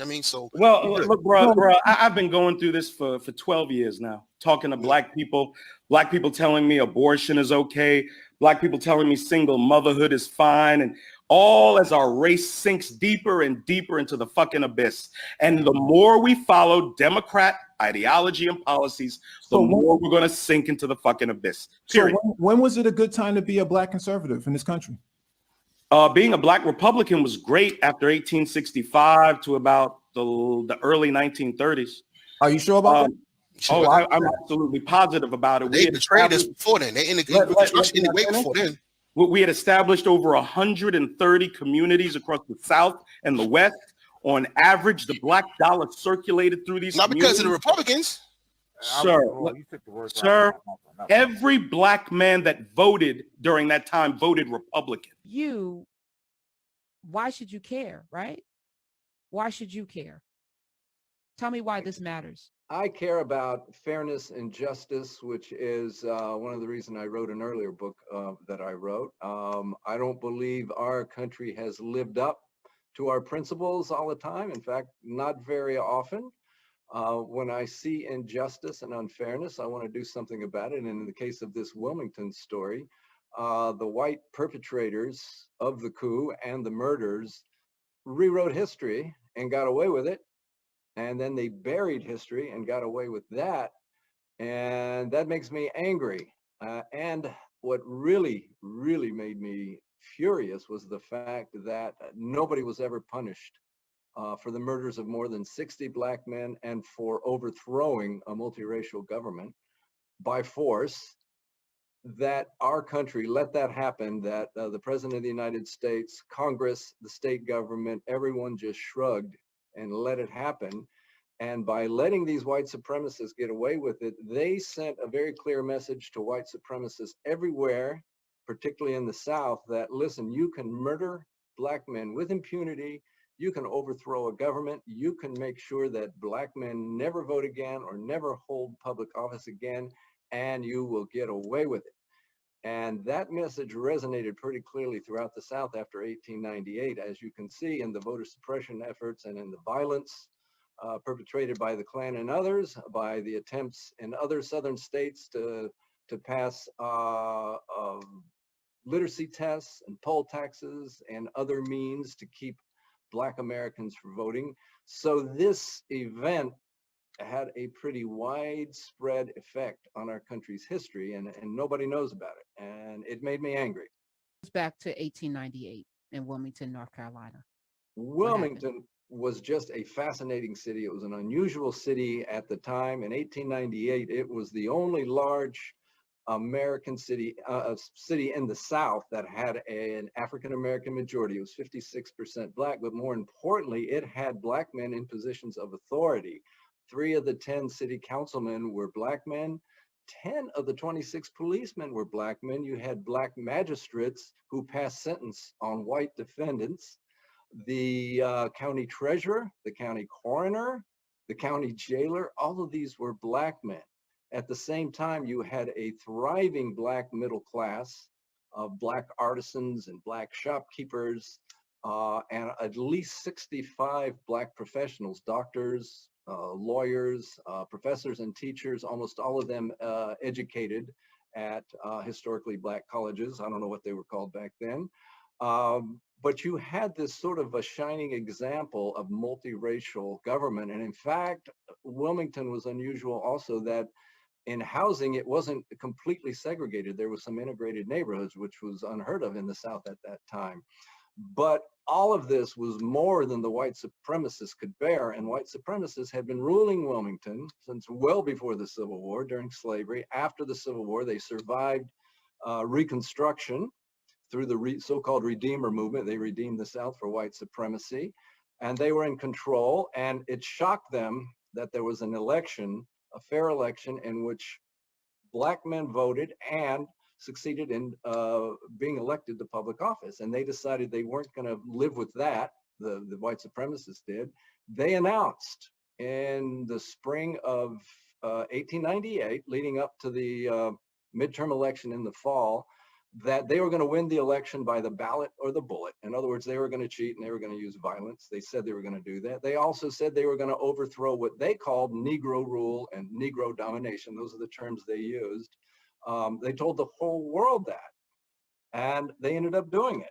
I mean, so well, look, bro, I've been going through this for 12 years now, talking to black people telling me abortion is okay, black people telling me single motherhood is fine, and all as our race sinks deeper and deeper into the fucking abyss. And the more we follow Democrat ideology and policies, the more we're going to sink into the fucking abyss. Period. So when was it a good time to be a black conservative in this country? Being a black Republican was great after 1865 to about the early 1930s. Are you sure about that? Oh, I'm absolutely positive about it. They betrayed us before then. They ended Reconstruction anyway before then. We had established over 130 communities across the South and the West. On average, the black dollar circulated through these Not because of the Republicans. Sir, every black man that voted during that time voted Republican. Why should you care, right? Why should you care? Tell me why this matters. I care about fairness and justice, which is one of the reasons I wrote an earlier book that I wrote. I don't believe our country has lived up to our principles all the time. In fact, not very often. When I see injustice and unfairness, I want to do something about it. And in the case of this Wilmington story, the white perpetrators of the coup and the murders rewrote history and got away with it. And then they buried history and got away with that. And that makes me angry. And what really, really made me furious was the fact that nobody was ever punished for the murders of more than 60 black men and for overthrowing a multiracial government by force. That our country let that happen, that the President of the United States, Congress, the state government, everyone just shrugged and let it happen. And by letting these white supremacists get away with it, they sent a very clear message to white supremacists everywhere, particularly in the South, that listen, you can murder black men with impunity, you can overthrow a government, you can make sure that black men never vote again or never hold public office again, and you will get away with it. And that message resonated pretty clearly throughout the South after 1898, as you can see in the voter suppression efforts and in the violence perpetrated by the Klan and others, by the attempts in other Southern states to pass literacy tests and poll taxes and other means to keep Black Americans from voting. So this event had a pretty widespread effect on our country's history, and nobody knows about it. And it made me angry. It's back to 1898 in Wilmington, North Carolina. Wilmington was just a fascinating city. It was an unusual city at the time. In 1898, it was the only large American city, city in the South that had an African-American majority. It was 56% Black, but more importantly, it had Black men in positions of authority. 3 of the 10 city councilmen were Black men. 10 of the 26 policemen were Black men. You had Black magistrates who passed sentence on white defendants. The county treasurer, the county coroner, the county jailer, all of these were Black men. At the same time, you had a thriving Black middle class of Black artisans and Black shopkeepers, and at least 65 Black professionals, doctors, lawyers, professors and teachers, almost all of them educated at historically Black colleges. I don't know what they were called back then. But you had this sort of a shining example of multiracial government. And in fact, Wilmington was unusual also that in housing, it wasn't completely segregated. There was some integrated neighborhoods, which was unheard of in the South at that time. But all of this was more than the white supremacists could bear. And white supremacists had been ruling Wilmington since well before the Civil War, during slavery. After the Civil War, they survived Reconstruction through the so-called Redeemer movement. They redeemed the South for white supremacy, and they were in control. And it shocked them that there was an election, a fair election, in which Black men voted and succeeded in being elected to public office. And they decided they weren't going to live with that. The white supremacists did. They announced in the spring of 1898, leading up to the midterm election in the fall, that they were going to win the election by the ballot or the bullet. In other words, they were going to cheat and they were going to use violence. They said they were going to do that. They also said they were going to overthrow what they called Negro rule and Negro domination. Those are the terms they used. They told the whole world that, and they ended up doing it.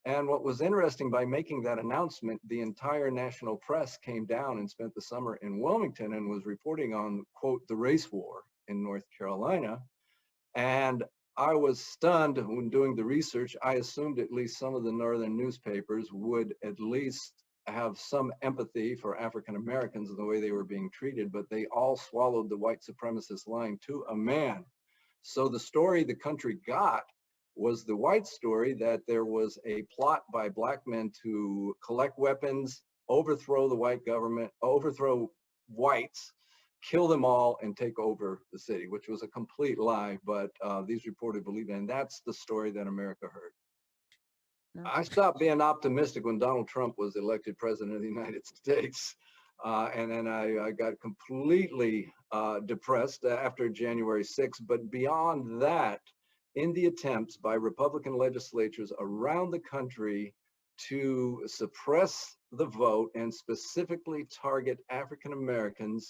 And what was interesting, by making that announcement, the entire national press came down and spent the summer in Wilmington and was reporting on, quote, the race war in North Carolina. And I was stunned when doing the research. I assumed at least some of the northern newspapers would at least have some empathy for African Americans and the way they were being treated, but they all swallowed the white supremacist line to a man. So the story the country got was the white story that there was a plot by black men to collect weapons, overthrow the white government, overthrow whites, kill them all, and take over the city, which was a complete lie, but these reporters believed it, and that's the story that America heard. No. I stopped being optimistic when Donald Trump was elected president of the United States, and then I got completely depressed after January 6th, but beyond that, in the attempts by Republican legislatures around the country to suppress the vote and specifically target African Americans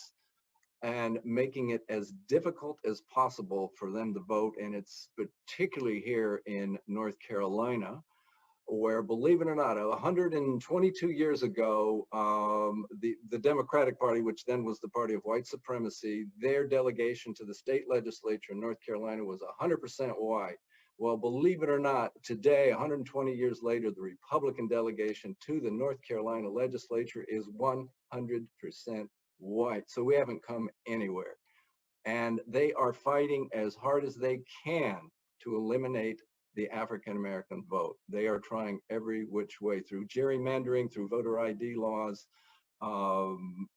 and making it as difficult as possible for them to vote. And it's particularly here in North Carolina, where, believe it or not, 122 years ago, the Democratic Party, which then was the party of white supremacy, their delegation to the state legislature in North Carolina was 100% white. Well, believe it or not, today, 120 years later, the Republican delegation to the North Carolina legislature is 100% white. So we haven't come anywhere. And they are fighting as hard as they can to eliminate the African American vote. They are trying every which way, through gerrymandering, through voter ID laws, and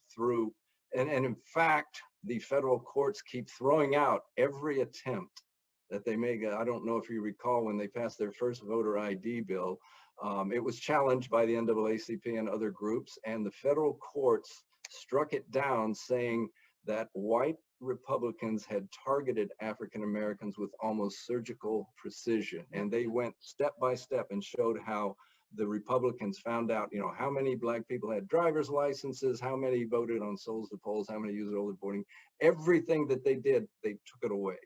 in fact, the federal courts keep throwing out every attempt that they make. I don't know if you recall when they passed their first voter ID bill, it was challenged by the NAACP and other groups, and the federal courts struck it down, saying that white Republicans had targeted African Americans with almost surgical precision. And they went step by step and showed how the Republicans found out, how many black people had driver's licenses, how many voted on souls to polls, how many used early voting. Everything that they did, they took it away.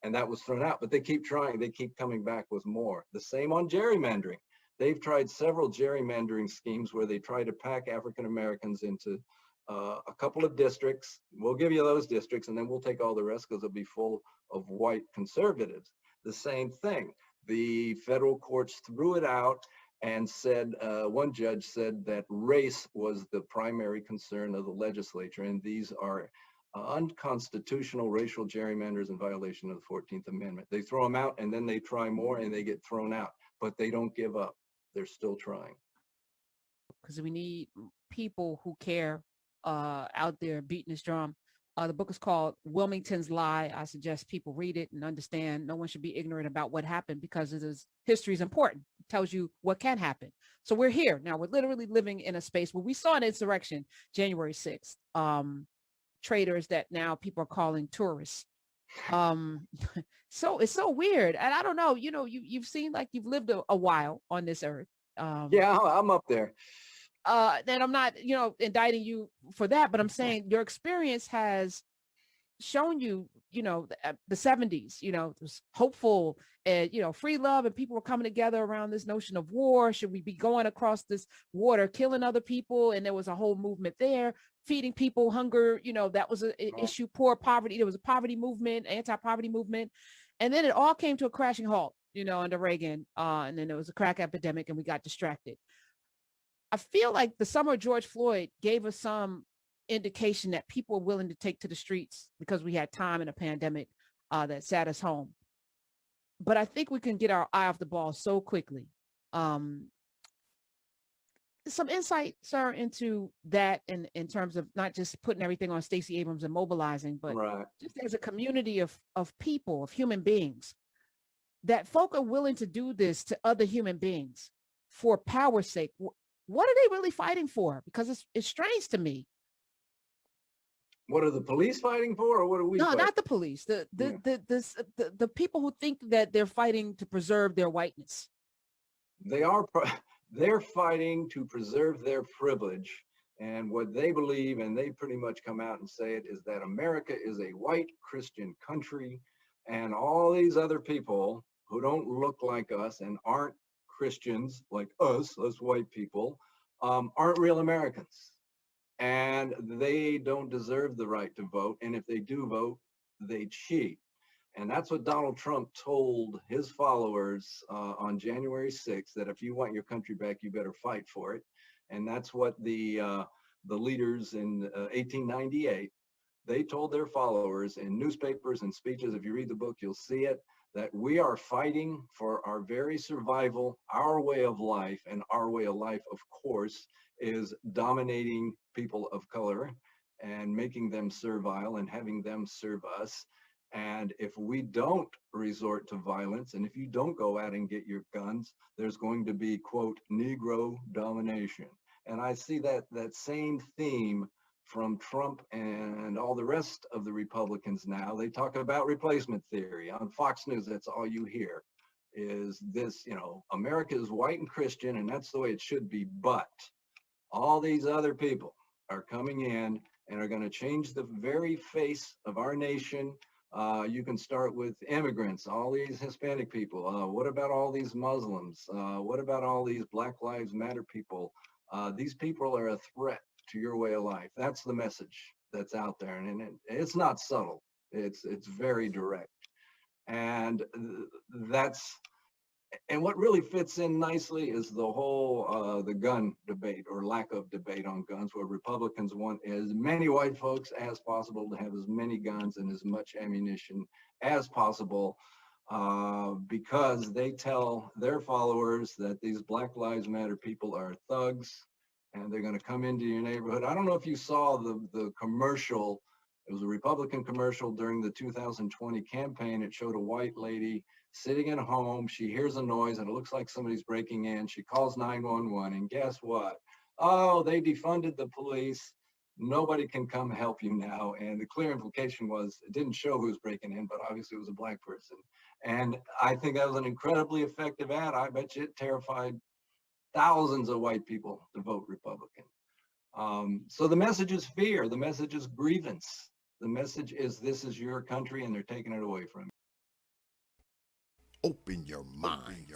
And that was thrown out, but they keep trying, they keep coming back with more. The same on gerrymandering. They've tried several gerrymandering schemes where they try to pack African Americans into a couple of districts. We'll give you those districts and then we'll take all the rest because they'll be full of white conservatives. The same thing. The federal courts threw it out and said, one judge said that race was the primary concern of the legislature, and these are unconstitutional racial gerrymanders in violation of the 14th Amendment. They throw them out and then they try more and they get thrown out, but they don't give up. They're still trying. Because we need people who care out there beating this drum. The book is called Wilmington's Lie. I suggest people read it and understand no one should be ignorant about what happened, because history is important. It tells you what can happen. So we're here now. We're literally living in a space where we saw an insurrection January 6th. Traitors that now people are calling tourists. So it's so weird. And I don't know, you've seen, like, you've lived a while on this earth. Yeah, I'm up there. Then I'm not, indicting you for that, but I'm saying your experience has shown you, the 70s, it was hopeful and, free love, and people were coming together around this notion of war. Should we be going across this water, killing other people? And there was a whole movement there, feeding people hunger. That was an issue, poor poverty. There was a poverty movement, anti-poverty movement. And then it all came to a crashing halt, under Reagan. And then there was a crack epidemic and we got distracted. I feel like the summer of George Floyd gave us some indication that people are willing to take to the streets because we had time in a pandemic that sat us home. But I think we can get our eye off the ball so quickly. Some insight, sir, into that in terms of not just putting everything on Stacey Abrams and mobilizing, but just as a community of people, of human beings, that folk are willing to do this to other human beings for power's sake. What are they really fighting for? Because it's strange to me. What are the police fighting for, or what are we No, fighting? not the police. The people who think that they're fighting to preserve their whiteness. They're fighting to preserve their privilege. And what they believe, and they pretty much come out and say it, is that America is a white Christian country, and all these other people who don't look like us and aren't Christians like us white people, aren't real Americans. And they don't deserve the right to vote. And if they do vote, they cheat. And that's what Donald Trump told his followers on January 6th, that if you want your country back, you better fight for it. And that's what the leaders in 1898, they told their followers in newspapers and speeches. If you read the book, you'll see it, that we are fighting for our very survival, our way of life. And our way of life, of course, is dominating people of color and making them servile and having them serve us. And if we don't resort to violence, and if you don't go out and get your guns, there's going to be, quote, Negro domination. And I see that same theme from Trump and all the rest of the Republicans now. They talk about replacement theory. On Fox News, that's all you hear is this, America is white and Christian, and that's the way it should be. But all these other people are coming in and are going to change the very face of our nation. You can start with immigrants, all these Hispanic people. What about all these Muslims? What about all these Black Lives Matter people? These people are a threat to your way of life. That's the message that's out there. And it's not subtle. It's very direct. And what really fits in nicely is the whole the gun debate, or lack of debate on guns, where Republicans want as many white folks as possible to have as many guns and as much ammunition as possible, because they tell their followers that these Black Lives Matter people are thugs and they're going to come into your neighborhood. I don't know if you saw the commercial. It was a Republican commercial during the 2020 campaign. It showed a white lady sitting at home. She hears a noise and it looks like somebody's breaking in. She calls 911, and guess what? Oh, they defunded the police. Nobody can come help you now. And the clear implication was it didn't show who was breaking in, but obviously it was a Black person. And I think that was an incredibly effective ad. I bet you it terrified thousands of white people to vote Republican. So the message is fear. The message is grievance. The message is this is your country and they're taking it away from you. Open your mind.